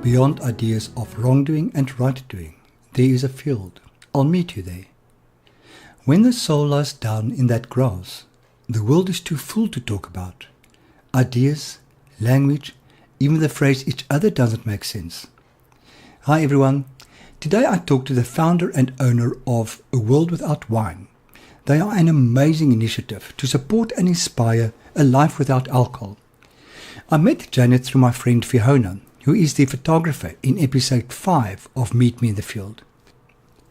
Beyond ideas of wrongdoing and right doing, there is a field. I'll meet you there. When the soul lies down in that grass, the world is too full to talk about. Ideas, language, even the phrase each other doesn't make sense. Hi everyone. Today I talk to the founder and owner of A World Without Wine. They are an amazing initiative to support and inspire a life without alcohol. I met Janet through my friend Fiona, who is the photographer in episode 5 of Meet Me in the Field.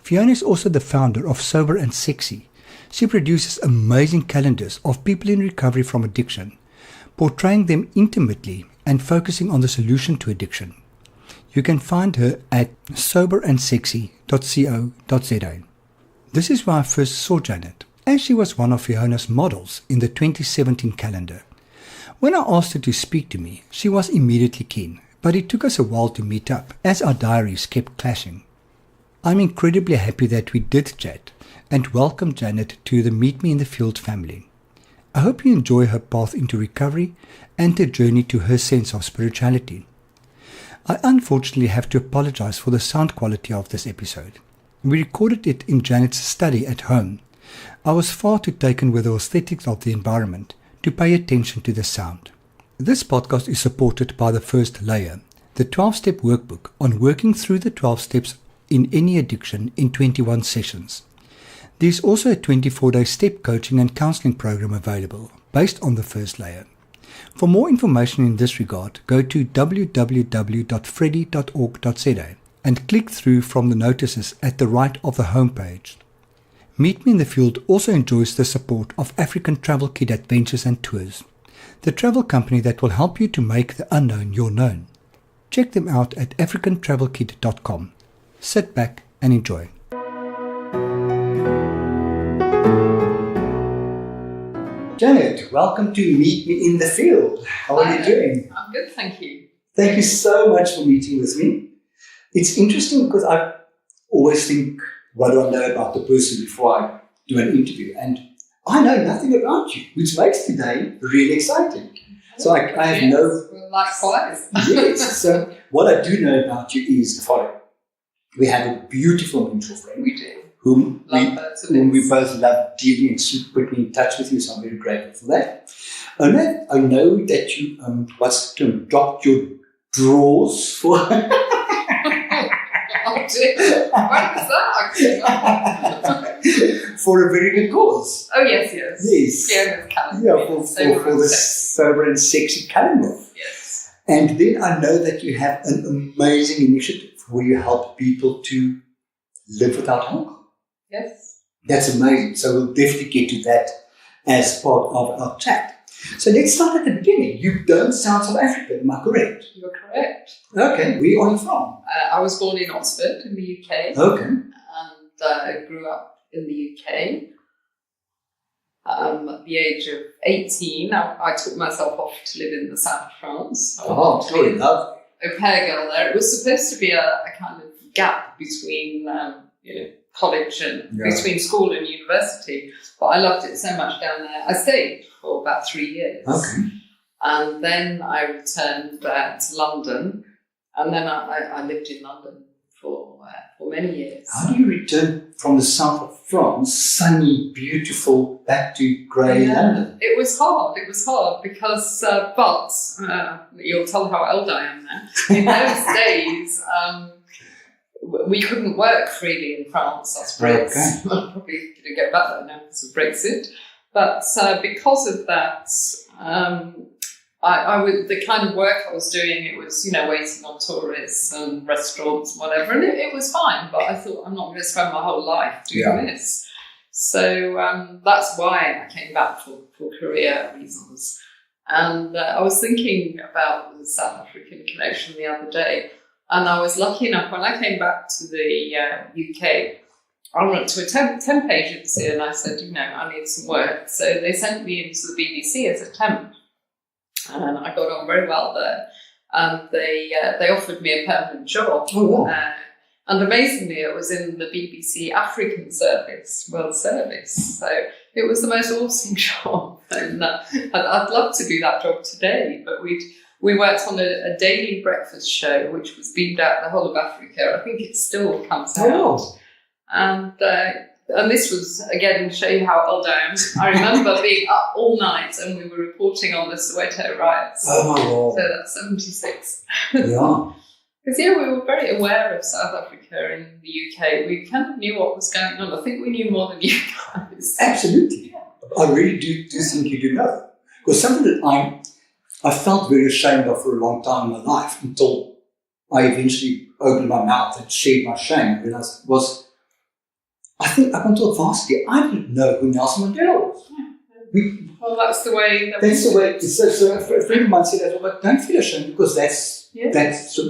Fiona is also the founder of Sober and Sexy. She produces amazing calendars of people in recovery from addiction, portraying them intimately and focusing on the solution to addiction. You can find her at soberandsexy.co.za. This is where I first saw Janet, as she was one of Fiona's models in the 2017 calendar. When I asked her to speak to me, she was immediately keen, but it took us a while to meet up as our diaries kept clashing. I'm incredibly happy that we did chat and welcome Janet to the Meet Me in the Field family. I hope you enjoy her path into recovery and the journey to her sense of spirituality. I unfortunately have to apologize for the sound quality of this episode. We recorded it in Janet's study at home. I was far too taken with the aesthetics of the environment to pay attention to the sound. This podcast is supported by the first layer, the 12-step workbook on working through the 12 steps in any addiction in 21 sessions. There is also a 24-day step coaching and counseling program available based on the first layer. For more information in this regard, go to www.freddy.org.za and click through from the notices at the right of the homepage. Meet Me in the Field also enjoys the support of African Travel Kit Adventures and Tours, the travel company that will help you to make the unknown your known. Check them out at africantravelkit.com. Sit back and enjoy. Janet, welcome to Meet Me in the Field. How are you doing? I'm good, thank you. Thank you so much for meeting with me. It's interesting because I always think, what do I know about the person before I do an interview? And I know nothing about you, which makes today really exciting. So I have no... Likewise. Yes. So what I do know about you is the following. We have a beautiful mutual friend. We do. Whom we both love dearly, and she put me in touch with you, so I'm very grateful for that. I know that you dropped your drawers for... Oh dear, what is that? For a very good cause. Oh yes. Yes. Fiona's calendar. Yeah, for the Sober and Sexy calendar. Yes. And then I know that you have an amazing initiative where you help people to live without alcohol. Yes. That's amazing. So we'll definitely get to that as part of our chat. So let's start at the beginning. You don't sound South African, am I correct? You are correct. Okay. Where are you from? I was born in Oxford in the UK. Okay. And grew up in the UK. At the age of 18, I took myself off to live in the south of France. Oh, very lovely. Au pair girl there. It was supposed to be a kind of gap between college and between school and university, but I loved it so much down there. I stayed for about 3 years. Okay. And then I returned to London, and then I lived in London for many years. How do you return from the south of France, sunny, beautiful, back to grey London? It was hard because, but you'll tell how old I am now. In those days, we couldn't work freely in France as Brits. Okay. Probably going to get back there now because of Brexit. But because of that, the kind of work I was doing, it was, waiting on tourists and restaurants and whatever, and it was fine, but I thought I'm not going to spend my whole life doing this. So that's why I came back for career reasons. And I was thinking about the South African connection the other day, and I was lucky enough when I came back to the UK, I went to a temp agency and I said, I need some work. So they sent me into the BBC as a temp. And I got on very well there. And they offered me a permanent job. Oh, wow. And amazingly, it was in the BBC African Service, World Service. So it was the most awesome job. And I'd love to do that job today, but we worked on a daily breakfast show, which was beamed out the whole of Africa. I think it still comes out. Oh. And this was, again, to show you how old I am. I remember being up all night and we were reporting on the Soweto riots. Oh, my God. So that's 76. Yeah. Because, we were very aware of South Africa in the UK. We kind of knew what was going on. I think we knew more than you guys. Absolutely. Yeah. I really do think you do know. Because something that I felt very ashamed of for a long time in my life until I eventually opened my mouth and shared my shame and realized was, I think up until varsity, I didn't know who Nelson Mandela was. Well, that's the way. That's the way. So a friend of mine said, but don't feel ashamed because that's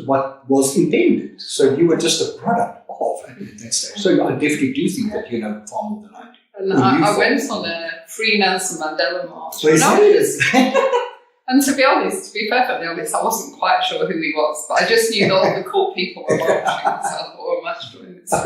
what was intended. So you were just a product of at that stage. So I definitely do think that you know far more than I do. And I went on a free Nelson Mandela march. And to be honest, to be perfectly honest, I wasn't quite sure who he was, but I just knew that all the cool people were marching, so I thought, I must join this. Oh,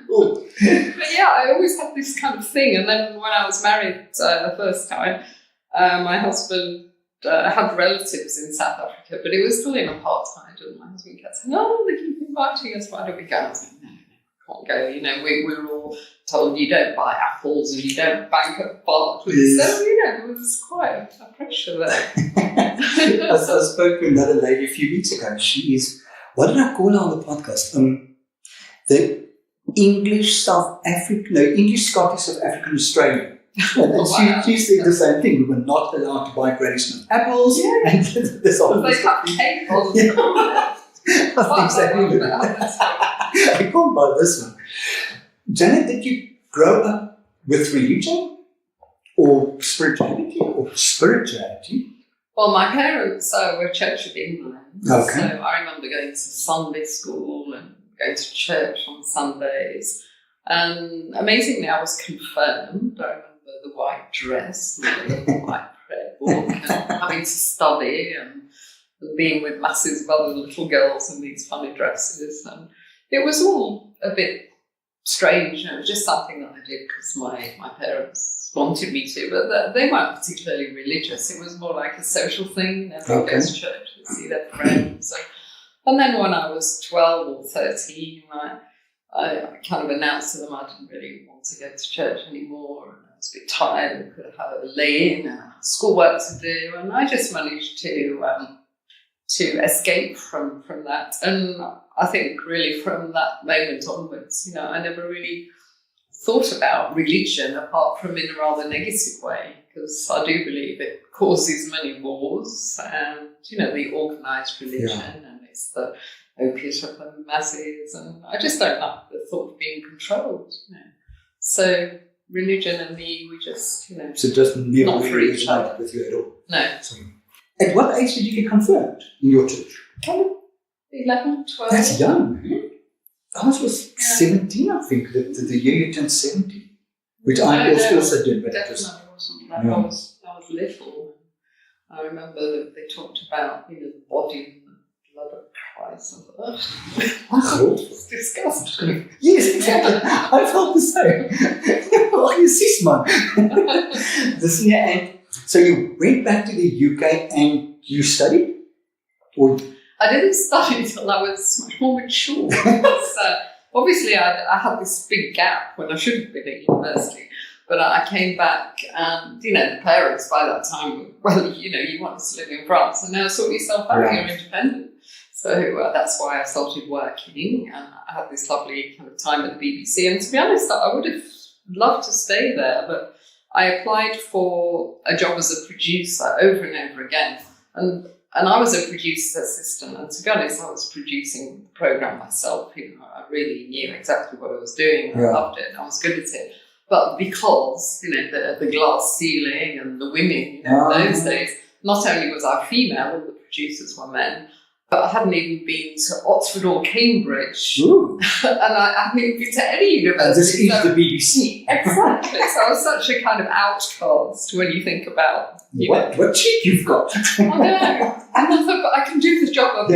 cool. But yeah, I always had this kind of thing. And then when I was married the first time, my husband had relatives in South Africa, but it was still in apartheid, and my husband kept saying, oh, they keep inviting us, why don't we go? I was like, no, can't go. We were all told you don't buy apples and you don't bank at Barclays. Yes. So, there was quite a pressure there. I spoke to another lady a few weeks ago. She is, what did I call her on the podcast? The English Scottish South African Australian. And she said the same thing. We were not allowed to buy Granny Smith apples. Yeah. And this all they cut cake on them. I can't buy this one. Janet, did you grow up with religion or spirituality Well, my parents were Church of England. Okay. So I remember going to Sunday school and going to church on Sundays. And amazingly, I was confirmed. I remember the white dress and the white prayer book and having to study and being with masses of other little girls in these funny dresses. And it was all a bit strange. It was just something that I did because my parents wanted me to, but they weren't particularly religious. It was more like a social thing. Everyone goes to church to see their friends. And then when I was 12 or 13, I kind of announced to them I didn't really want to go to church anymore, and I was a bit tired and could have a lay-in and schoolwork to do, and I just managed to escape from that. And I think really from that moment onwards, I never really thought about religion apart from in a rather negative way, because I do believe it causes many wars and, the organised religion and it's the opiate of the masses, and I just don't like the thought of being controlled, So religion and me, we just, So it doesn't never not for each other. with you at all? No. So, at what age did you get confirmed in your church? 11, 12. That's young, man. Ours was 17, I think, the year you turned 17, which I also did. But definitely wasn't that. I was little. I remember that they talked about, the body and the blood of Christ. I thought, it's disgusting. Yes, exactly. I felt the same. Oh, you see, man. And so you went back to the UK and you studied? Or I didn't study until I was much more mature. So obviously, I had this big gap when I should have been at university. But I came back and, the parents by that time were, well, you want us to live in France, and now sort yourself out, you're independent. So that's why I started working, and I had this lovely kind of time at the BBC. And to be honest, I would have loved to stay there, but I applied for a job as a producer over and over again. And I was a producer's assistant, and to be honest, I was producing the programme myself. I really knew exactly what I was doing. I loved it, and I was good at it. But because, the glass ceiling and the women, in those days, not only was I female, all the producers were men, but I hadn't even been to Oxford or Cambridge. And I hadn't even been to any university. This is the BBC. Exactly. So I was such a kind of outcast when you think about, what cheek you've got. I know. And I thought, but I can do the job. I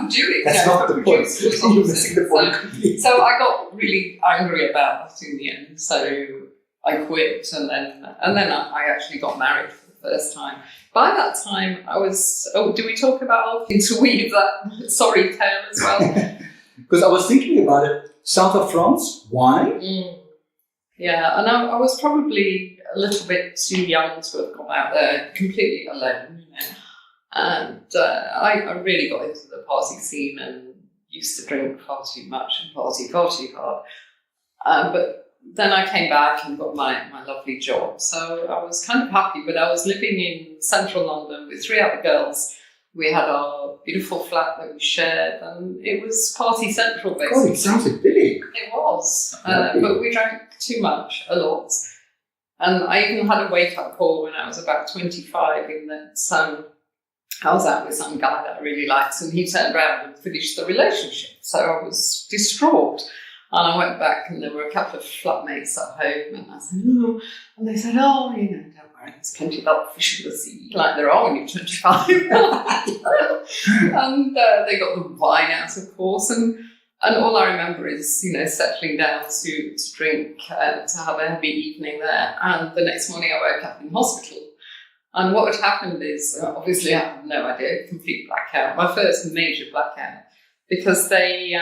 would do it. That's not the point. You're missing the point completely. So I got really angry about that in the end. So I quit, and then I actually got married for the first time. By that time, I was... Oh, do we talk about to weave that sorry tale as well? Because I was thinking about it. South of France, why? Yeah, and I was probably a little bit too young to have gone out there completely alone, you know. And I really got into the party scene and used to drink far too much and party far too hard. But then I came back and got my lovely job. So I was kind of happy, but I was living in central London with 3 other girls. We had our beautiful flat that we shared, and it was party central, basically. Oh, it sounds idyllic. It was, but we drank too much, a lot. And I even had a wake-up call when I was about 25 in that I was out with some guy that I really liked, and he turned around and finished the relationship. So I was distraught. And I went back, and there were a couple of flatmates at home, and I said, oh, and they said, oh, you know, don't worry, there's plenty of other fish in the sea, like there are when you're 25. And they got the wine out, of course, and all I remember is, you know, settling down to drink, to have a heavy evening there. And the next morning I woke up in hospital. And what had happened is, obviously I had no idea, complete blackout, my first major blackout. Because they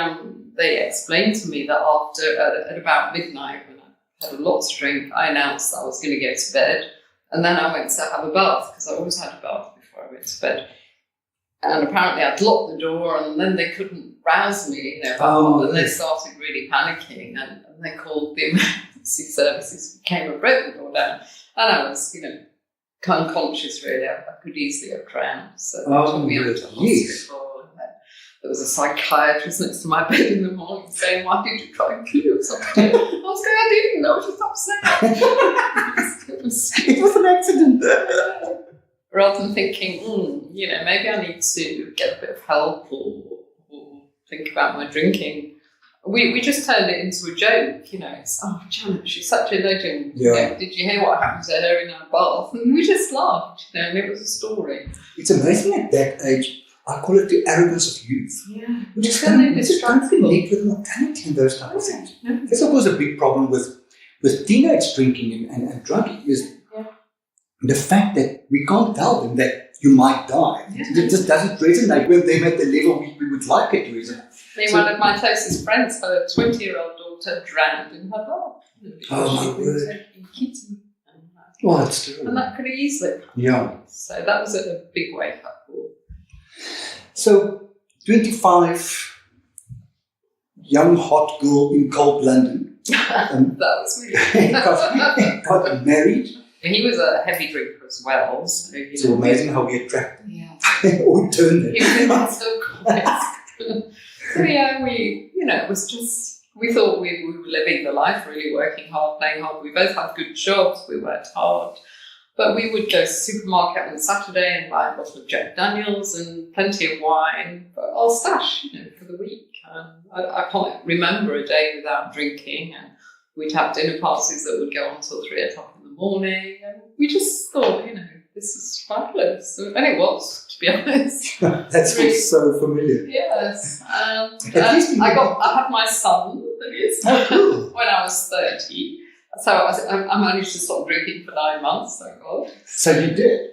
explained to me that at about midnight, when I had a lot to drink, I announced that I was going to go to bed, and then I went to have a bath, because I always had a bath before I went to bed. And apparently I'd locked the door, and then they couldn't rouse me, you know, and they started really panicking, and they called the emergency services, came and broke the door down, and I was, you know, unconscious really. I could easily have drowned, so they took me out to hospital. There was a psychiatrist next to my bed in the morning saying, why did you try and kill yourself? I was going, I didn't know, just upset. It was an accident. Rather than thinking, you know, maybe I need to get a bit of help or think about my drinking. We just turned it into a joke, you know. It's, oh, Janet, she's such a legend. Yeah. You know, did you hear what happened to her in our bath? And we just laughed, you know, and it was a story. It's amazing at that age. I call it the arrogance of youth. Yeah. We just don't connect with mortality and those types of things. Yeah. That's, of course, a big problem with teenage drinking and drugging is the fact that we can't tell them that you might die. Yeah. It just doesn't resonate with them at the level we would like it to resonate. One of my closest friends, her 20-year-old daughter, drowned in her bath. Oh, my word. Well, that's true. And that could easily happen. Yeah. So that was a big wake-up call. So, 25, young hot girl in cold London. That was really got married. He was a heavy drinker as well. So, it's amazing how we attract them. Yeah. Or turn them. He was so cool. So yeah, it was just, we thought we were living the life, really working hard, playing hard. We both had good jobs, we worked hard. But we would go to the supermarket on Saturday and buy a bottle of Jack Daniels and plenty of wine, but our stash, for the week. I can't remember a day without drinking, and we'd have dinner parties that would go on till 3 o'clock in the morning. And we just thought, this is fabulous. And it was, to be honest. That's really, so familiar. Yes. I had my son, that is, when I was 30. So I managed to stop drinking for 9 months, thank God. So you did?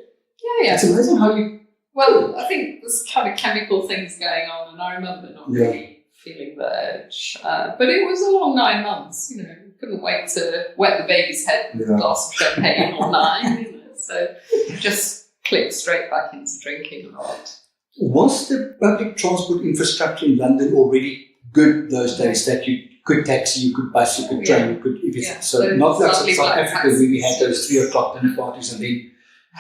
Yeah. It's amazing how you... Well, I think there's kind of chemical things going on, and I remember not really feeling the urge. But it was a long 9 months, Couldn't wait to wet the baby's head with a glass of champagne or 9, So just clicked straight back into drinking a lot. Was the public transport infrastructure in London already good those days that you could taxi, you could bus, you could train, you could... So not like South Africa where we had those 3 o'clock dinner parties, and then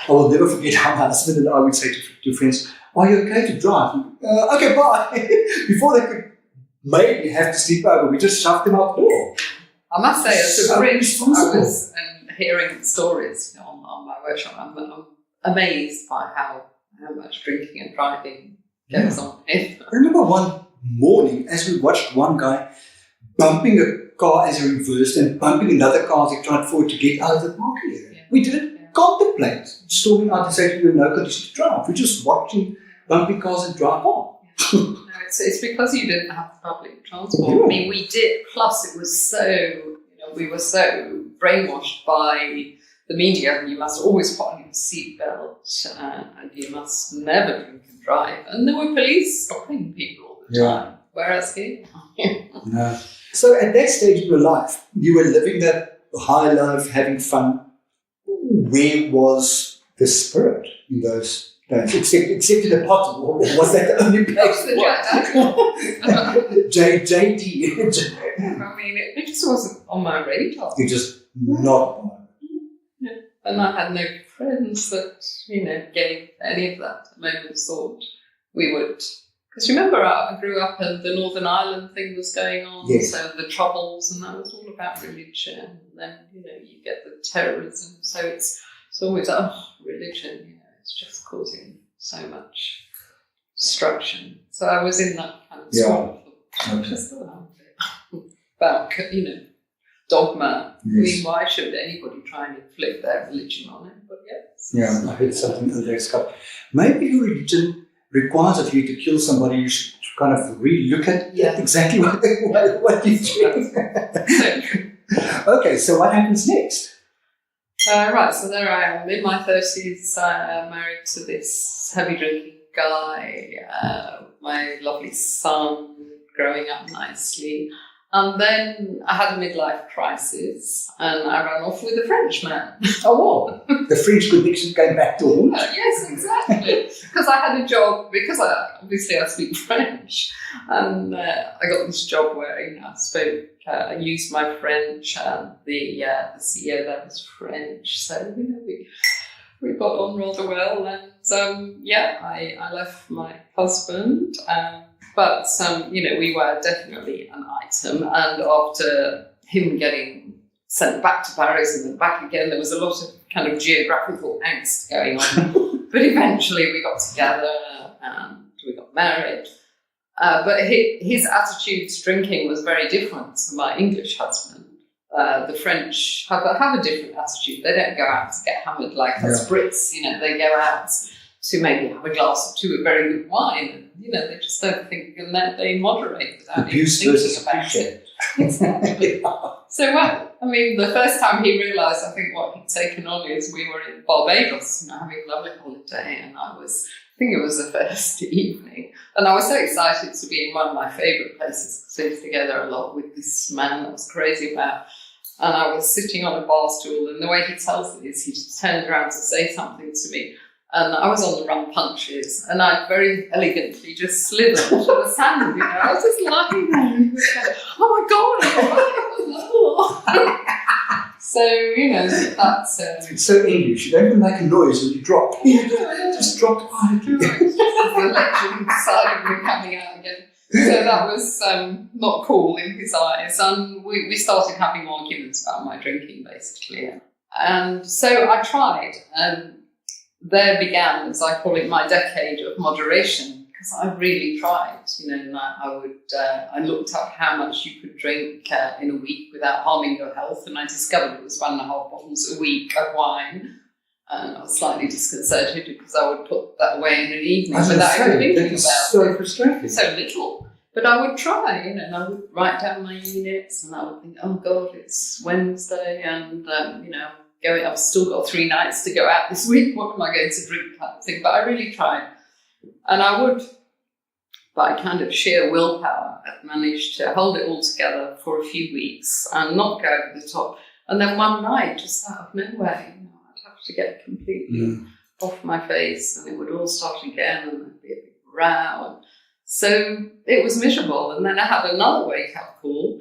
I will never forget how my husband and I would say to friends, are you okay to drive? Okay, bye. Before they could maybe have to sleep over, we just shoved them out the door. I must say, as a British, I was hearing stories on my workshop. I'm amazed by how much drinking and driving goes on. I remember one morning as we watched one guy bumping a car as he reversed and bumping another car as he tried for it to get out of the parking area. Yeah. We didn't contemplate storming out and saying we were no condition to drive. We're just watching bumping cars and drive on. Yeah. No, it's because you didn't have the public transport. Yeah. I mean, we did, plus it was so, we were so brainwashed by the media, you must always put on your seatbelt, and you must never drink and drive. And there were police stopping people all the time. Whereas here, no. So at that stage of your life, you were living that high life, having fun. Where was the spirit in those days? Except in the pot, or was that the only place? JD. I mean, it just wasn't on my radar. You just not. Yeah. And I had no friends that, gave any of that moments thought we would. Because remember, I grew up and the Northern Ireland thing was going on, so the Troubles, and that was all about religion. And then, you get the terrorism, so it's always, religion, it's just causing so much destruction. So I was in that kind of swamp. Just about, dogma. I mean, why should anybody try and inflict their religion on anybody else? Yeah, I heard something in the next couple. Maybe your religion requires of you to kill somebody. You should kind of re-look at exactly what you're doing. Okay, so what happens next? Right, so there I am in my 30s, married to this heavy drinking guy, my lovely son growing up nicely. And then I had a midlife crisis and I ran off with a Frenchman. Oh, wow. The French connection came back to him. Yes, exactly. Because I had a job, because I speak French. And I got this job where I used my French, and the CEO there was French. So, we got on rather well. And I left my husband. But, we were definitely an item. And after him getting sent back to Paris and then back again, there was a lot of kind of geographical angst going on. But eventually we got together and we got married. But his attitude to drinking was very different to my English husband. The French have a different attitude. They don't go out to get hammered like us Brits. They go out to maybe have a glass or two of very good wine. They just don't think, and they moderate without even thinking about it. Exactly. So, the first time he realised, I think, what he'd taken on is we were in Barbados, having a lovely holiday, and I think it was the first evening, and I was so excited to be in one of my favourite places, because I was together a lot with this man I was crazy about, and I was sitting on a bar stool, and the way he tells it is he just turned around to say something to me. And I was on the rum punches, and I very elegantly just slithered onto the sand. I was just lying there, and he was like, "Oh my god!" So that's so English. You don't even make a noise when you drop. You just drop quietly. The legend side of me coming out again. So that was not cool in his eyes, and we started having arguments about my drinking, basically. And so I tried, and there began, as I call it, my decade of moderation, because I really tried, and I looked up how much you could drink in a week without harming your health, and I discovered it was 1.5 bottles a week of wine, and I was slightly disconcerted because I would put that away in an evening without even thinking about it. So frustrating. So little. But I would try, and I would write down my units, and I would think, oh God, it's Wednesday, and, I've still got 3 nights to go out this week. What am I going to drink? Kind of thing. But I really tried. And I would, by kind of sheer willpower, I'd managed to hold it all together for a few weeks and not go over the top. And then one night, just out of nowhere, I'd have to get completely off my face, and it would all start again, and there'd be a big row. So it was miserable. And then I had another wake-up call,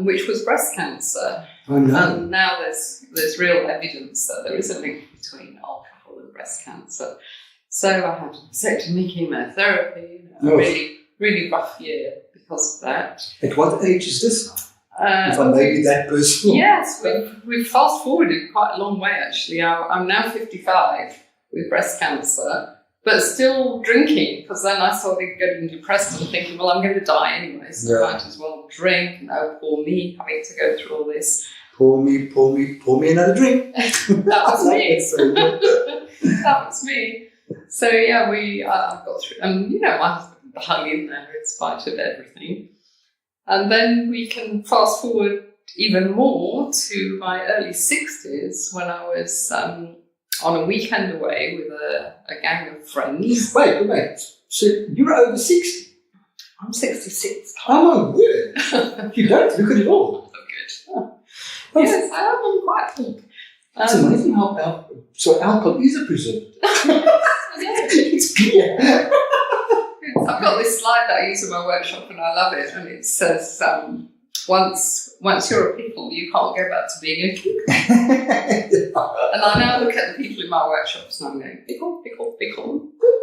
which was breast cancer. Oh, no. And now there's real evidence that there is a link between alcohol and breast cancer. So I had vasectomy, chemotherapy, a really, really rough year because of that. At what age is this? If I may be that personal. Yes, we've fast forwarded quite a long way, actually. I'm now 55 with breast cancer, but still drinking, because then I started getting depressed and thinking, well, I'm going to die anyway, so I might as well drink. Poor me, having to go through all this. Pour me another drink. That was me. That was me. So yeah, I got through, and my husband hung in there in spite of everything. And then we can fast forward even more to my early 60s when I was on a weekend away with a gang of friends. Wait. So you're over 60? I'm 66. Oh, my word. You don't look at it all. Oh, good. Yes, I am. I'm quite pink. It's amazing how so alcohol is a preservative. It's clear. I've got this slide that I use in my workshop and I love it, and it says once you're a pickle you can't go back to being a cucumber. And I now look at the people in my workshops and I'm going, pickle,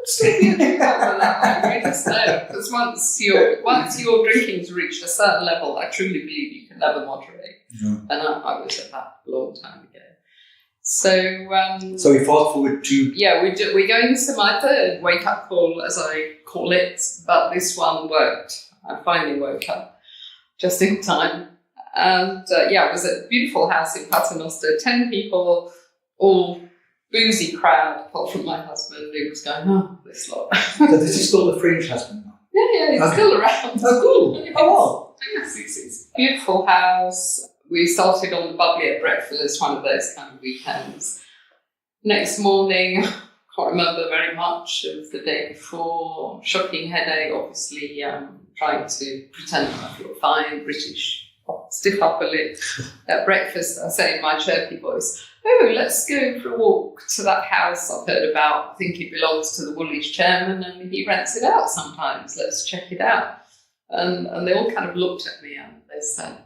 still be a cucumber. I just know, because once your drinking's reached a certain level, I truly believe you can never moderate. Yeah. And I was at that a long time ago. So we fast forward to... Yeah, we're going to my third wake-up call, as I call it, but this one worked. I finally woke up just in time. And it was a beautiful house in Paternoster, 10 people, all boozy crowd, apart from my husband, who was going, oh, this lot. So this is still the French husband now? Yeah, he's still around. Oh, cool. Yes. Oh, wow. Yes, it's a beautiful house. We started on the bubbly at breakfast, one of those kind of weekends. Next morning, can't remember very much of the day before. Shocking headache, obviously, trying to pretend I feel fine, British, stiff upper lip. At breakfast, I say in my chirpy voice, oh, let's go for a walk to that house I've heard about. I think it belongs to the Woolies chairman and he rents it out sometimes. Let's check it out. And they all kind of looked at me and they said,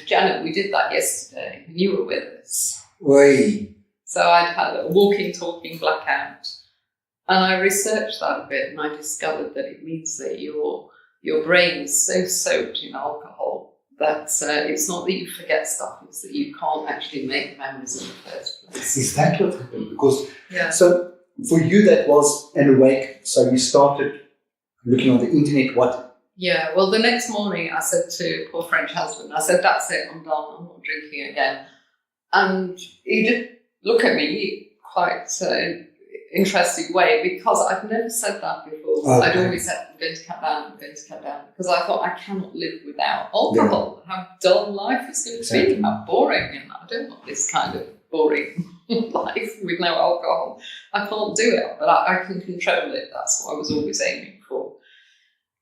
Janet, we did that yesterday and you were with us. Oi. So I'd had a walking, talking blackout. And I researched that a bit and I discovered that it means that your brain is so soaked in alcohol that it's not that you forget stuff, it's that you can't actually make memories in the first place. Is that what happened? Because, yeah. So for you that was an awake, so you started looking on the internet, what? Yeah, well, the next morning I said to poor French husband, I said, that's it, I'm done, I'm not drinking again. And he did look at me quite interesting way, because I'd never said that before. Okay. I'd always said, I'm going to cut down, because I thought I cannot live without alcohol. Yeah. How dull life is going to be, how boring, and I don't want this kind of boring life with no alcohol. I can't do it, but I can control it. That's what I was always aiming for.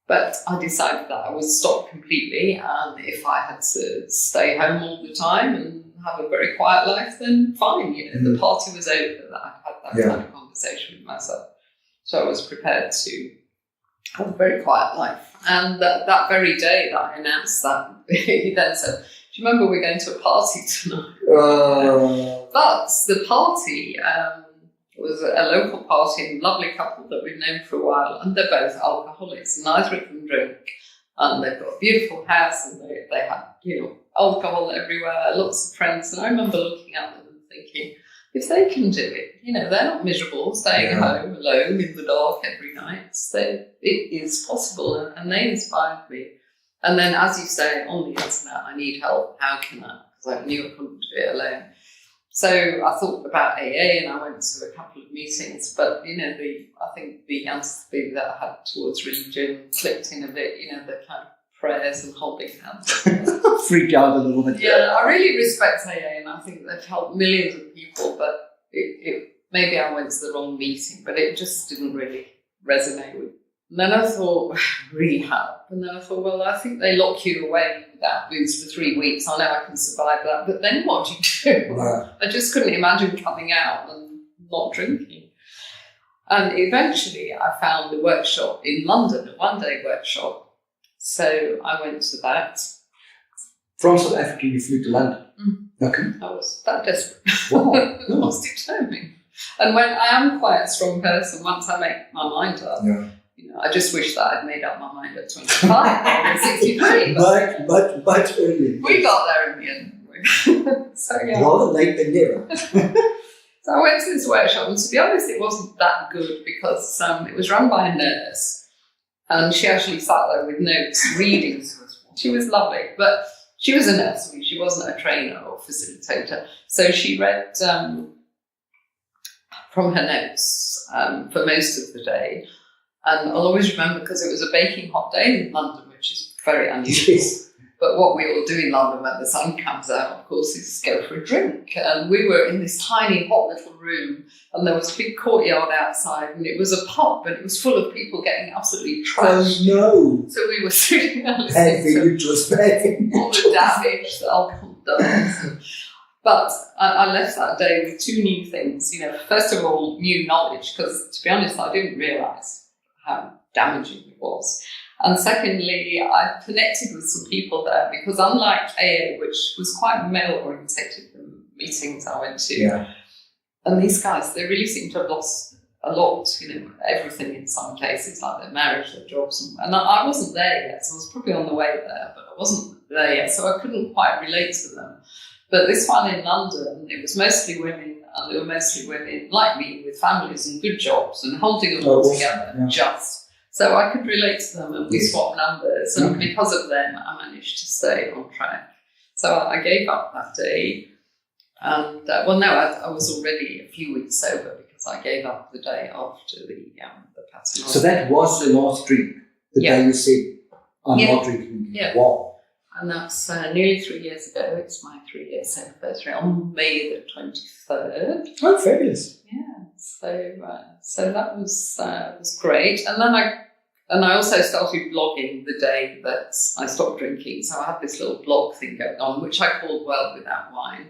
But I decided that I would stop completely, and if I had to stay home all the time and have a very quiet life, then fine. The party was over. I had that kind of conversation with myself. So I was prepared to have a very quiet life. And that very day that I announced that, he then said, do you remember we're going to a party tonight? But the party was a local party and a lovely couple that we've known for a while, and they're both alcoholics. Neither of them drink. And they've got a beautiful house and they had, alcohol everywhere, lots of friends. And I remember looking at them and thinking, if they can do it, they're not miserable, staying home alone in the dark every night. It is possible, and they inspired me. And then, as you say, on the internet, I need help. How can I? Because I knew I couldn't do it alone. So I thought about AA and I went to a couple of meetings, but, I think the antipathy that I had towards religion slipped in a bit, the kind of prayers and holding hands. Freaked out a little bit. Yeah, I really respect AA and I think they've helped millions of people, but maybe I went to the wrong meeting, but it just didn't really resonate with me. And then I thought, rehab. And then I thought, well, I think they lock you away without booze for 3 weeks. I know I can survive that. But then what do you do? Right. I just couldn't imagine coming out and not drinking. And eventually I found a workshop in London, a one-day workshop. So I went to that. From South Africa, you flew to London? Okay. I was that desperate. Wow. I was determined. And when I am quite a strong person, once I make my mind up, I just wish that I'd made up my mind at 25 or 63. But early. We got there in the end. So, yeah. Rather late than never. So I went to this workshop, and to be honest, it wasn't that good because it was run by a nurse, and she actually sat there with notes, reading to us. She was lovely, but she was a nurse. She wasn't a trainer or facilitator. So she read from her notes for most of the day. And I'll always remember, because it was a baking hot day in London, which is very unusual. Yes. But what we all do in London when the sun comes out, of course, is go for a drink. And we were in this tiny, hot little room, and there was a big courtyard outside, and it was a pub, and it was full of people getting absolutely trashed. Oh, no. So we were sitting there Bad listening just bad. to all the damage that alcohol does. But I left that day with two new things. First of all, new knowledge, because to be honest, I didn't realise how damaging it was. And secondly, I connected with some people there because unlike AA, which was quite male-orientated, the meetings I went to, and these guys, they really seem to have lost a lot, everything in some cases, like their marriage, their jobs. And I wasn't there yet, so I was probably on the way there, but I wasn't there yet, so I couldn't quite relate to them. But this one in London, it was mostly women, and they were mostly women like me with families and good jobs and holding them all together, So I could relate to them, and we swapped numbers, and because of them, I managed to stay on track. So I gave up that day, and I was already a few weeks sober because I gave up the day after the pattern. So that was the last drink, the day you said, I'm not drinking. Yeah. Wow. And that's nearly 3 years ago. It's my 3-year anniversary on May the 23rd. Oh, fabulous! Yeah, so that was great. And I also started blogging the day that I stopped drinking. So I had this little blog thing going on, which I called Well Without Wine.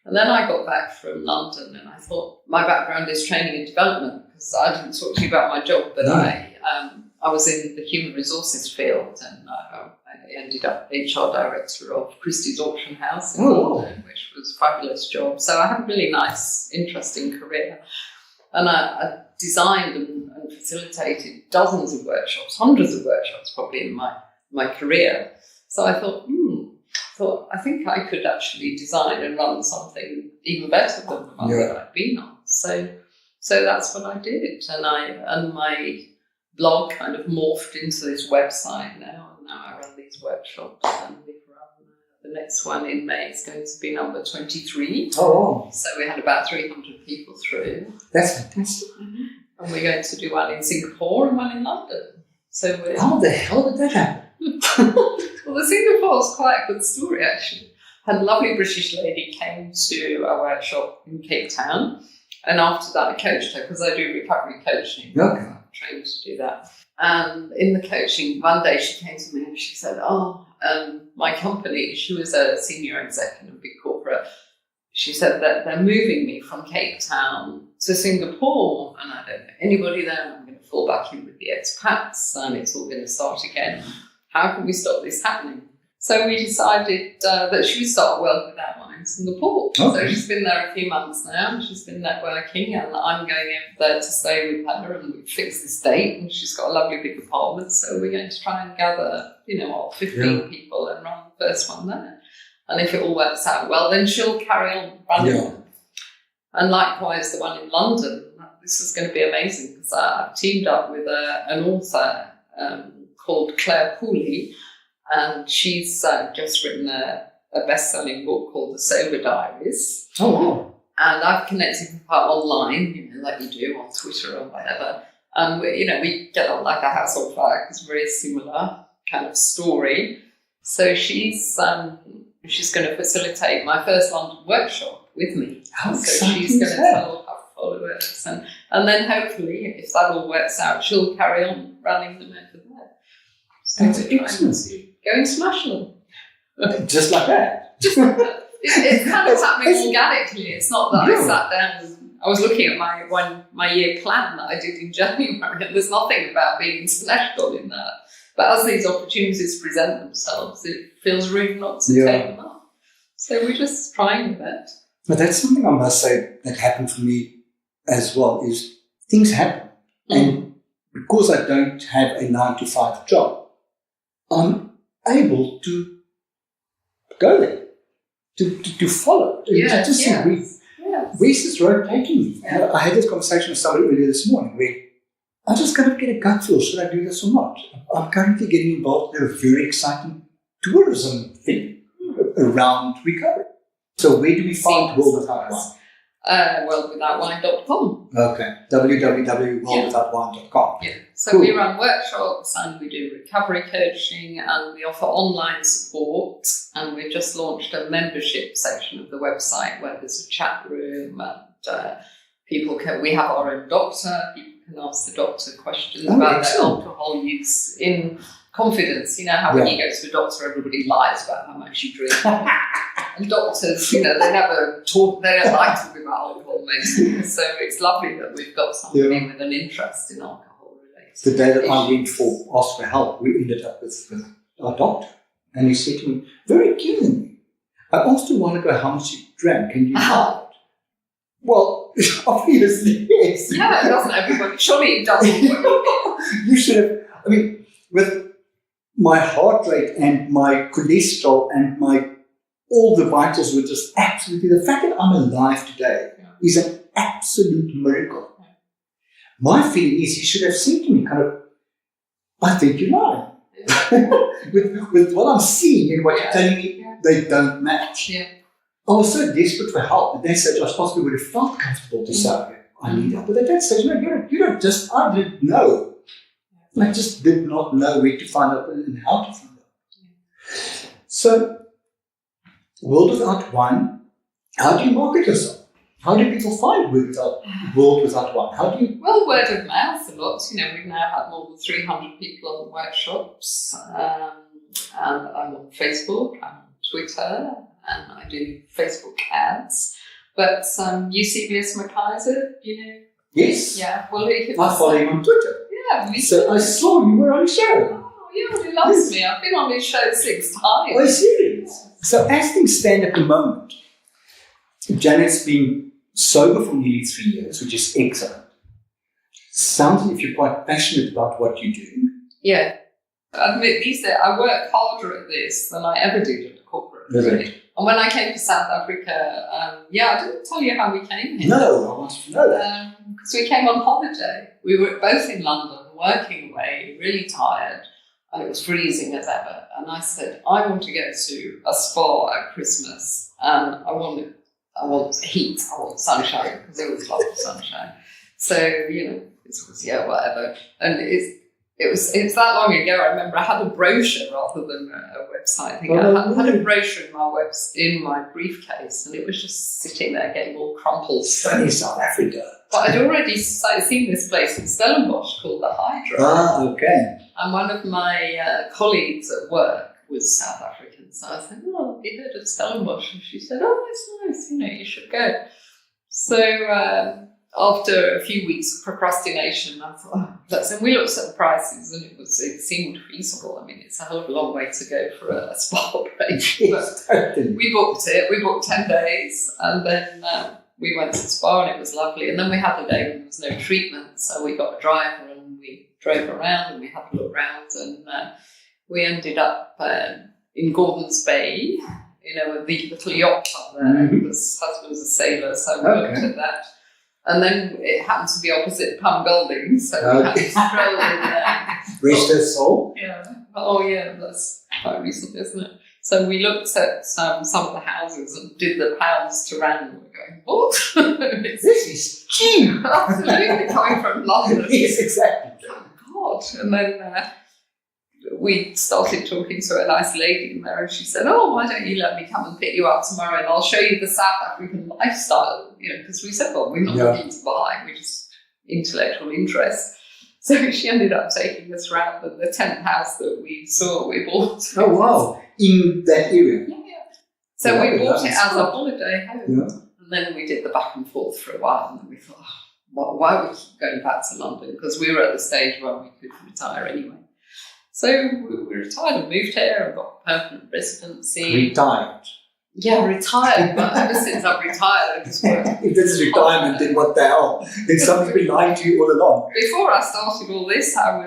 And then I got back from London, and I thought my background is training and development, because I didn't talk to you about my job, but I was in the human resources field, and I ended up HR director of Christie's Auction House in London, which was a fabulous job. So I had a really nice, interesting career. And I designed and facilitated dozens of workshops, hundreds of workshops probably in my career. So I thought, I think I could actually design and run something even better than the one that I'd been on. So that's what I did. And my blog kind of morphed into this website now. And now I run these workshops, and we've run the next one in May is going to be number 23. Oh, wow. So we had about 300 people through. That's fantastic. Mm-hmm. And we're going to do one in Singapore and one in London. So how the hell did that happen? Well, the Singapore is quite a good story, actually. A lovely British lady came to a workshop in Cape Town, and after that I coached her, because I do recovery coaching. Okay. I'm trained to do that. And in the coaching, one day she came to me and she said, my company, she was a senior exec in a big corporate, she said that they're moving me from Cape Town to Singapore, and I don't know anybody there, and I'm going to fall back in with the expats, and it's all going to start again. How can we stop this happening? So we decided that she would start Well Without Wine in Singapore. Okay. So she's been there a few months now, and she's been networking, and I'm going over there to stay with her, and we fixed this date, and she's got a lovely big apartment, so we're going to try and gather, 15 people and run the first one there. And if it all works out well, then she'll carry on running them. And likewise, the one in London, this is going to be amazing, because I've teamed up with an author called Claire Pooley, and she's just written a best-selling book called The Sober Diaries. Oh, wow. And I've connected with her online, like you do on Twitter or whatever. And we get on like a house on fire, because we're a similar kind of story. So she's going to facilitate my first London workshop with me. How so exciting she's going to tell her followers, and then hopefully, if that all works out, she'll carry on running them over there. So that's excellent. Go international. Just like that. It's kind of happening organically. It's not that I sat down and I was looking at my year plan that I did in January, and there's nothing about being international in that. But as these opportunities present themselves, it feels rude not to take them up. So we're just trying that. But that's something I must say that happened for me as well, is things happen. And because I don't have a 9-to-5 job, I'm able to go there, to follow, to see where's this road taking me. Yeah. I had this conversation with somebody earlier this morning where I just kind of get a gut feel, should I do this or not? I'm currently getting involved in a very exciting tourism thing around recovery. So where do we find Well Without Wine? worldwithoutwine.com. Okay. www.worldwithoutwine.com. Yeah. So Cool. we run workshops and we do recovery coaching and we offer online support. And we've just launched a membership section of the website where there's a chat room and we have our own doctor. People can ask the doctor questions about their alcohol use in confidence. You know how when you go to a doctor, everybody lies about how much you drink. And doctors, they never talk, they don't like talking about alcohol medicine. So it's lovely that we've got somebody with an interest in alcohol related. The day that I went for ask for help, we ended up with our doctor. And he said to me, very keenly, I asked you a while ago how much you drank and you hide. Well, obviously, yes. Yeah, it doesn't everybody. Surely it doesn't. You should have, with my heart rate and my cholesterol and all the vitals were just absolutely, the fact that I'm alive today is an absolute miracle. Yeah. My feeling is you should have said to me I think you lie. with what I'm seeing and what you're telling me, they don't match. Yeah. I was so desperate for help at that stage I possibly would have felt comfortable to say, I need help. But at that stage, I didn't know. I just did not know where to find out and how to find out. Yeah. So, World Without Wine, how do you market yourself? How do people find World Without Wine? How do you... Well, word of mouth a lot. We've now had more than 300 people on the workshops. And I'm on Facebook, I'm on Twitter, and I do Facebook ads. But UC Mackayser, Yes. Yeah. Well, I follow him on Twitter. Yeah. So I saw you were on the show. Oh, yeah, he loves me. I've been on his show 6 times. Oh, serious? So as things stand at the moment, Janet's been sober for nearly 3 years, which is excellent. Sounds as if you're quite passionate about what you do. Yeah. I admit these days I work harder at this than I ever did at a corporate. Really? And when I came to South Africa, I didn't tell you how we came here. No, I wanted to know that. Because we came on holiday. We were both in London, working away, really tired, and it was freezing as ever. And I said, I want to go to a spa at Christmas, and I want heat, I want sunshine, because it was lots of sunshine. So, this was, whatever. And it was that long ago. I remember I had a brochure rather than a website. I think I had a brochure in my briefcase, and it was just sitting there getting all crumpled. Sunny South Africa. But I'd already seen this place in Stellenbosch called the Hydra. Ah, okay. And one of my colleagues at work was South African, so I said, "Oh, have you heard of Stellenbosch?" And she said, "Oh, it's nice. You should go." So. After a few weeks of procrastination, I thought, and we looked at the prices and it seemed feasible. It's a hell of a long way to go for a spa break. Yes, totally. We booked it. We booked 10 days and then we went to the spa and it was lovely. And then we had a day when there was no treatment. So we got a driver and we drove around and we had a look around and we ended up in Gordon's Bay, with the little yacht up there because his husband was a sailor. So we looked at that. And then it happened to be opposite Pum Golding, so we had to stroll in there. Rest her soul? Yeah. Oh, yeah, that's quite recent, isn't it? So we looked at some of the houses and did the pounds to rand. And we're going, what? This is cheap. Absolutely, coming from London. Yes, exactly. Oh, God. And then we started talking to a nice lady in there and she said, oh, why don't you let me come and pick you up tomorrow and I'll show you the South African lifestyle, because we said, well, we're not looking to buy, we're just intellectual interest. So she ended up taking us around and the 10th house that we saw, we bought. Oh, wow. In that area? Yeah. So we bought it as a holiday home. Yeah. And then we did the back and forth for a while and then we thought, why would we keep going back to London? Because we were at the stage where we could retire anyway. So we retired and moved here and got permanent residency. Retired? Yeah, retired. But ever since I've retired, I just worked. If this is retirement, then what the hell? Then somebody's been lying to you all along. Before I started all this, I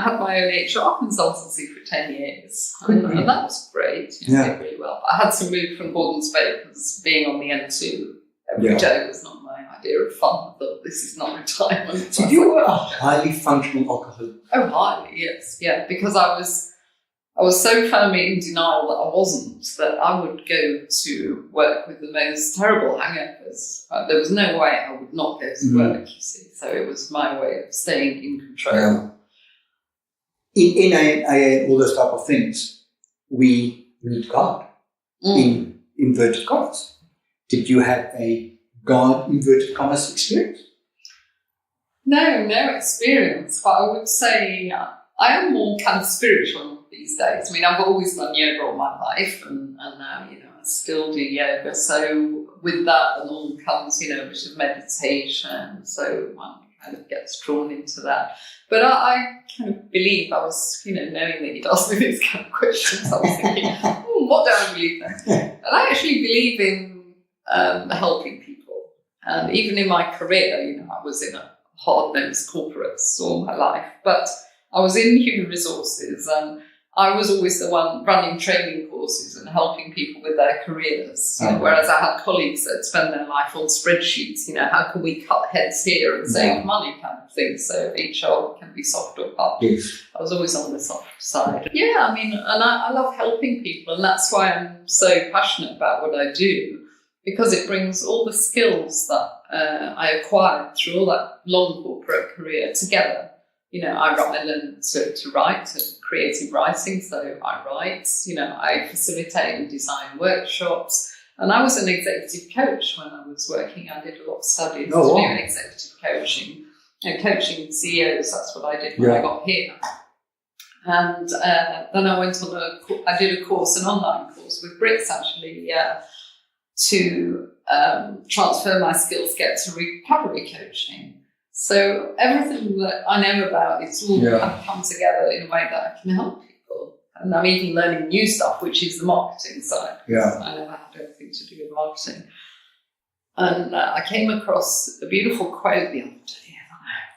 had my own HR consultancy for 10 years. And that was great. It did really well. I had to move from Gordon's Bay because being on the N2 every day was not my idea of fun. I thought, this is not retirement. So you were a highly functional alcoholic? Oh, highly, yes. Yeah, because I I was so firmly in denial that I wasn't, that I would go to work with the most terrible hangovers. There was no way I would not go to work, you see. So it was my way of staying in control. In AA, all those type of things, we need God in inverted commas. Did you have a God inverted commas experience? No experience, but I would say I am more kind of spiritual these days. I mean, I've always done yoga all my life, and now, you know, I still do yoga. So with that, and all comes, you know, a bit of meditation. So one kind of gets drawn into that. But I kind of believe, I was, you know, knowing that you'd ask me these kind of questions, I was thinking, what do I believe in? And I actually believe in helping people. And even in my career, you know, I was in a hard-nosed corporates all my life, but I was in human resources, and I was always the one running training courses and helping people with their careers. You know, whereas I had colleagues that spend their life on spreadsheets, you know, how can we cut heads here and save money kind of thing. So HR can be soft or hard. Yes. I was always on the soft side. Yeah, I mean, and I love helping people, and that's why I'm so passionate about what I do, because it brings all the skills that I acquired through all that long corporate career together. You know, I learned to write, and creative writing, so I write. You know, I facilitate and design workshops. And I was an executive coach when I was working. I did a lot of studies to do executive coaching. And coaching CEOs, that's what I did when I got here. And then I went on I did a course, an online course with Brits actually, to transfer my skills, get to recovery coaching. So everything that I know about, it's all kind of come together in a way that I can help people. And I'm even learning new stuff, which is the marketing side. Yeah. I never had anything to do with marketing. And I came across a beautiful quote the other day.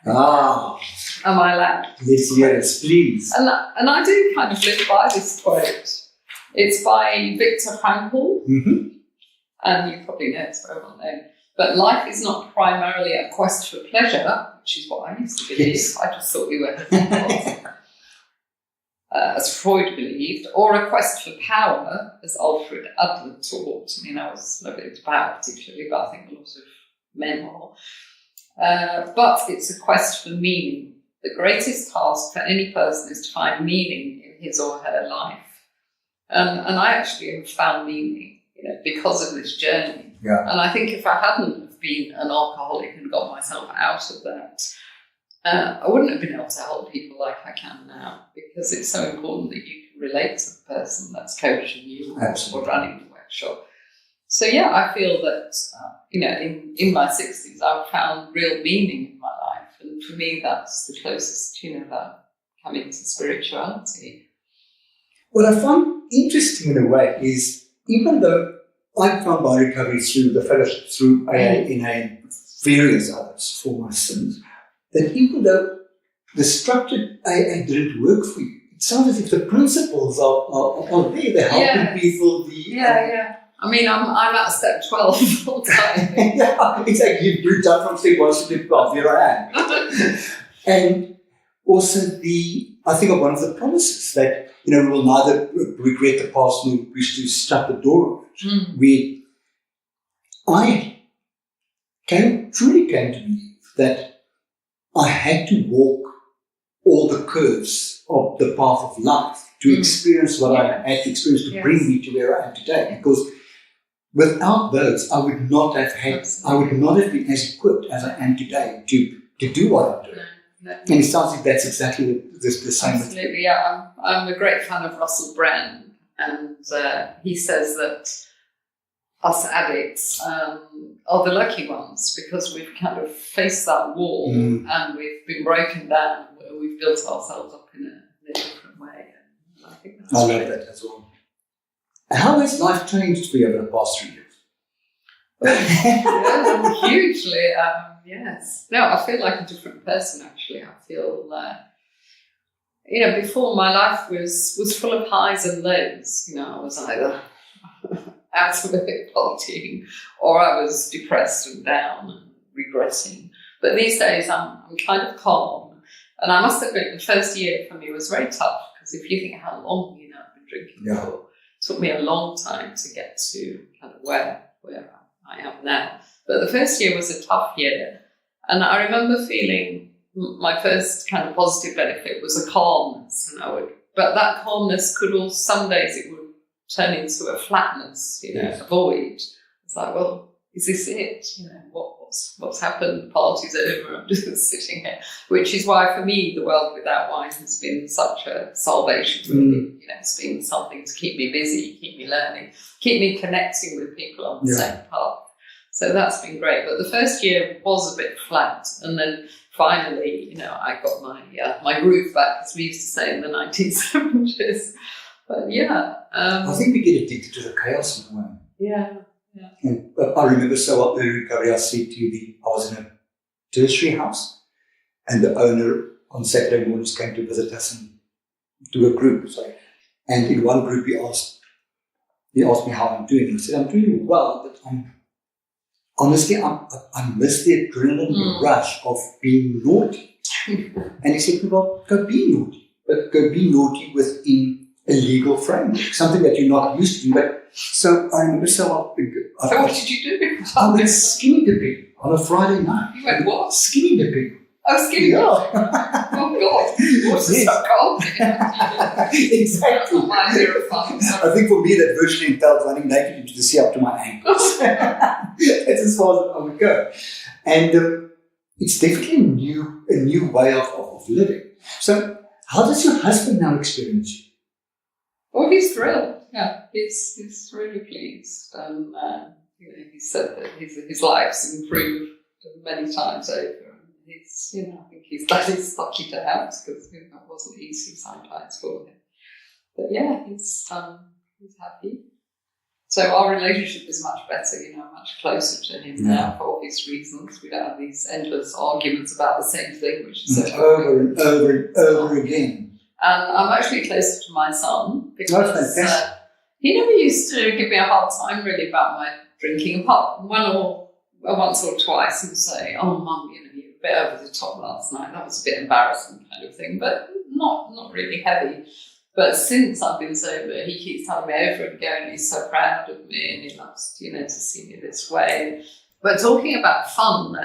Am I allowed? Yes, please. And I do kind of live by this quote. It's by Viktor Frankl. Mm-hmm. And you probably know it's very well known. But life is not primarily a quest for pleasure, which is what I used to believe. Yes. I just thought we were as Freud believed, or a quest for power, as Alfred Adler taught. I mean, I was not into power particularly, but I think a lot of men are. But it's a quest for meaning. The greatest task for any person is to find meaning in his or her life. And I actually have found meaning, you know, because of this journey. Yeah. And I think if I hadn't have been an alcoholic and got myself out of that, I wouldn't have been able to help people like I can now, because it's so important that you can relate to the person that's coaching you or running the workshop. So yeah, I feel that, you know, in my 60s, I've found real meaning in my life. And for me, that's the closest, you know, that coming to spirituality. What I find interesting in a way is, even though I found my recovery through the fellowship, through AA, NA, and various others for my sins, that even though the structured AA didn't work for you, it sounds as if the principles are there. They're helping people. I mean, I'm at step 12 all the time. Yeah, exactly. You've done from step 1 to step 12. Here I am. And also I think of one of the promises that, you know, we will neither regret the past nor wish to shut the door on it. I truly came to believe that I had to walk all the curves of the path of life to experience what I had to experience to bring me to where I am today. Because without those, I would not have been as equipped as I am today to do what I'm doing. No. And it sounds like that's exactly the same. Absolutely, yeah. I'm a great fan of Russell Brand, and he says that us addicts are the lucky ones, because we've kind of faced that wall and we've been broken down. We've built ourselves up in a different way. And I think that's love that as well. How has life changed for you over the past 3 years? Hugely, yes. No, I feel like a different person, actually. I feel, you know, before my life was full of highs and lows. You know, I was either out of it partying, or I was depressed and down and regretting. But these days I'm kind of calm. And I must admit, the first year for me was very tough, because if you think how long, you know, drinking Yeah. before. It took me a long time to get to kind of where I am now. But the first year was a tough year. And I remember feeling my first kind of positive benefit was a calmness. But that calmness could also, some days it would turn into a flatness, a void. It's like, well, is this it? What's happened? The party's over. I'm just sitting here. Which is why, for me, the world without wine has been such a salvation. Really. It's been something to keep me busy, keep me learning, keep me connecting with people on the same path. So that's been great. But the first year was a bit flat, and then finally, I got my groove back, as we used to say in the 1970s. But yeah, I think we get addicted to the chaos in a way. Yeah. And I remember so well, early recovery, I said to you, I was in a tertiary house, and the owner on Saturday mornings came to visit us and do a group. And in one group, he asked me how I'm doing. And I said, I'm doing well, but honestly, I miss the adrenaline rush of being naughty. And he said, well, go be naughty, but go be naughty within a legal framework, something that you're not used to. But so I remember So what did you do? I went skinny dipping on a Friday night. You went what? Skinny dipping. Oh, skinny dipping. Yeah. Oh, God. What's this so cold? Exactly. My idea of fun. I think for me that virtually entailed running naked into the sea up to my ankles. That's as far as I would go. And it's definitely a new way of living. So how does your husband now experience you? Well, he's thrilled. Yeah, he's really pleased. And he said that his life's improved many times over. He's, I think he's lucky to have, because it wasn't easy sometimes for him. But yeah, he's happy. So our relationship is much better, much closer to him now for obvious reasons. We don't have these endless arguments about the same thing, which is so over and over and over again. And I'm actually closer to my son, because he never used to give me a hard time really about my drinking. Apart once or twice, he would say, "Oh, Mum, you were a bit over the top last night. That was a bit embarrassing," kind of thing, but not really heavy. But since I've been sober, he keeps telling me over and again he's so proud of me and he loves, to see me this way. But talking about fun,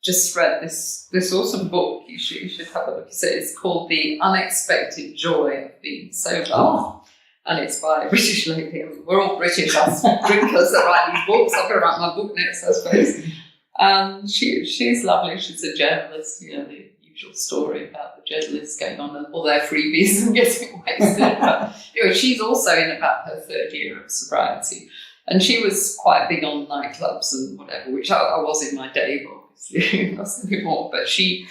just read this awesome book. You should have a look. It's called The Unexpected Joy of Being Sober. Oh. And it's by a British lady. I mean, we're all British, us drinkers that write these books. I'm going to write my book next, I suppose. And she's lovely. She's a journalist, the usual story about the journalists going on all their freebies and getting wasted. But she's also in about her third year of sobriety. And she was quite big on nightclubs and whatever, which I was in my day, but obviously not anymore. But she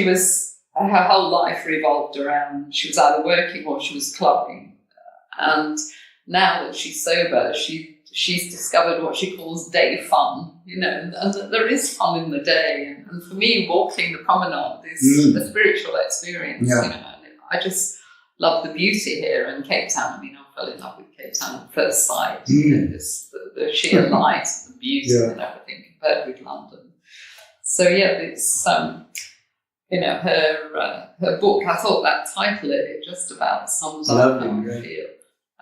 was, her whole life revolved around, she was either working or she was clubbing. And now that she's sober, she's discovered what she calls day fun, and there is fun in the day. And for me, walking the promenade is a spiritual experience, and I just love the beauty here in Cape Town. I fell in love with Cape Town at first sight. The sheer light, the beauty and everything compared with London. So it's her book. I thought that title it just about sums up how I feel.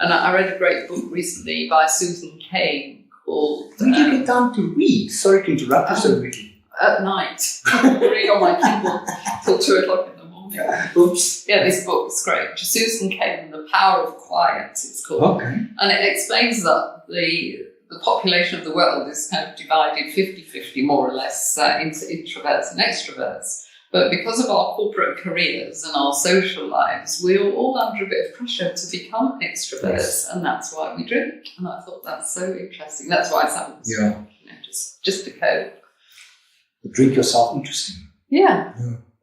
And I read a great book recently by Susan Cain called. When do you get time to read? Sorry to interrupt you so quickly. At night, read on my Kindle till 2:00 in the morning. Oops. Yeah, this book is great. Susan Cain, The Power of Quiet, it's called. Okay. And it explains that the population of the world is kind of divided 50-50 more or less into introverts and extroverts. But because of our corporate careers and our social lives, we're all under a bit of pressure to become extroverts, and that's why we drink. And I thought that's so interesting. That's why I started this book, just to cope. Drink yourself interesting. Yeah.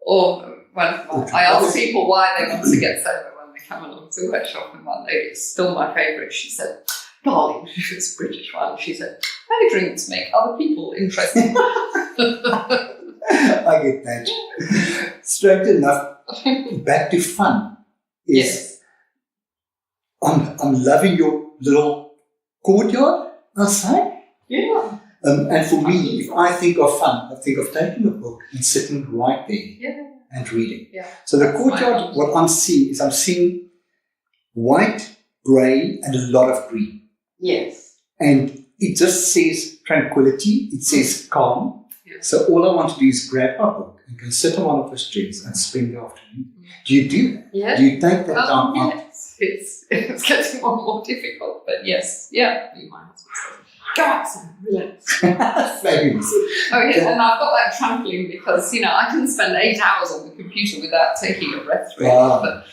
Or when I ask people why they want to get sober when they come along to a workshop, and one lady, it's still my favourite, she said, "Darling," she was a British one, she said, "I drink to make other people interested." I get that. Straight enough, back to fun. I'm loving your little courtyard outside. Yeah. And for me, if I think of fun, I think of taking a book and sitting right there and reading. Yeah. So the courtyard, what I'm seeing is I'm seeing white grey and a lot of green. Yes. And it just says tranquility. It says calm. Yeah. So all I want to do is grab my book and go sit on one of those chairs and spend the afternoon. Do you do that? Yeah. Do you take that time out? Yes. It's getting more and more difficult, but yes. Yeah. My husband says, go outside, relax. Fabulous. Oh, yeah, and I've got that trampoline because, I can spend 8 hours on the computer without taking a breath, really. Wow.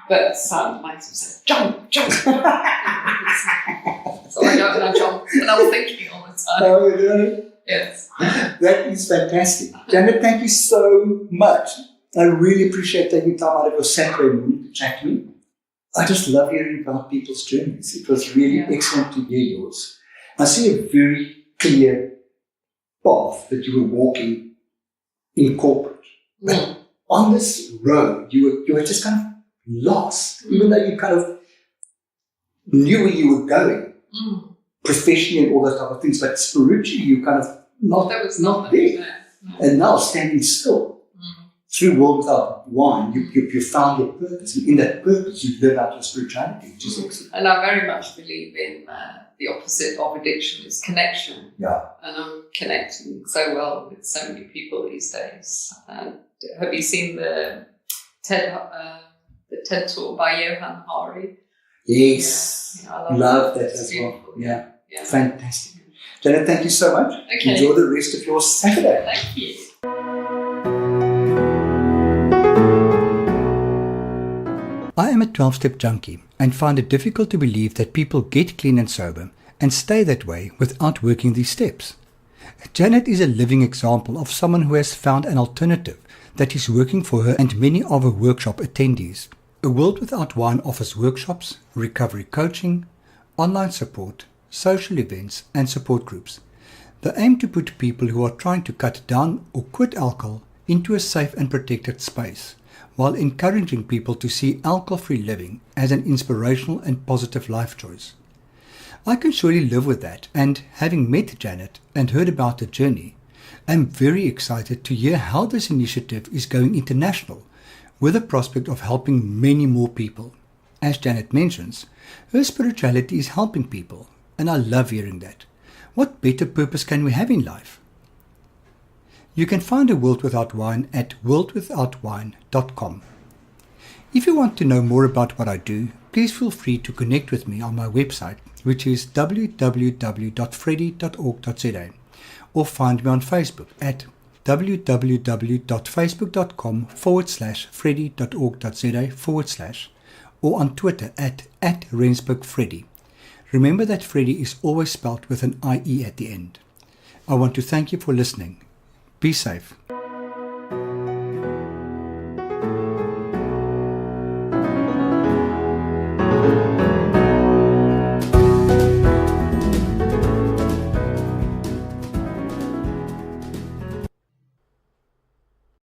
But my husband says, jump. So I go and I jump, and I'm thinking all the time. Oh, no. Yes. That is fantastic. Janet, thank you so much. I really appreciate taking time out of your Saturday morning to chat to me. I just love hearing about people's journeys. It was really excellent to hear yours. I see a very clear path that you were walking in corporate. But on this road, you were just kind of lost, even though you kind of knew where you were going, professionally and all those type of things, but spiritually you kind of not there. No. And now standing still through World Without Wine, you found your purpose, and in that purpose you live out your spirituality, which is excellent. And I very much believe in the opposite of addiction is connection. Yeah. And I'm connecting so well with so many people these days. And have you seen the TED talk by Johan Hari? Yes. Yeah, I love that as well. Yeah. Fantastic. Janet, thank you so much. Okay. Enjoy the rest of your Saturday. Thank you. I am a 12-step junkie and find it difficult to believe that people get clean and sober and stay that way without working these steps. Janet is a living example of someone who has found an alternative that is working for her and many of her workshop attendees. A World Without Wine offers workshops, recovery coaching, online support, social events and support groups. They aim to put people who are trying to cut down or quit alcohol into a safe and protected space, while encouraging people to see alcohol-free living as an inspirational and positive life choice. I can surely live with that, and having met Janet and heard about the journey, I'm very excited to hear how this initiative is going international, with the prospect of helping many more people. As Janet mentions, her spirituality is helping people, and I love hearing that. What better purpose can we have in life? You can find A World Without Wine at worldwithoutwine.com. If you want to know more about what I do, please feel free to connect with me on my website, which is www.freddy.org.za, or find me on Facebook at www.facebook.com/freddy.org.za/ or on Twitter at @RensburgFreddy. Remember that Freddy is always spelled with an IE at the end. I want to thank you for listening. Be safe.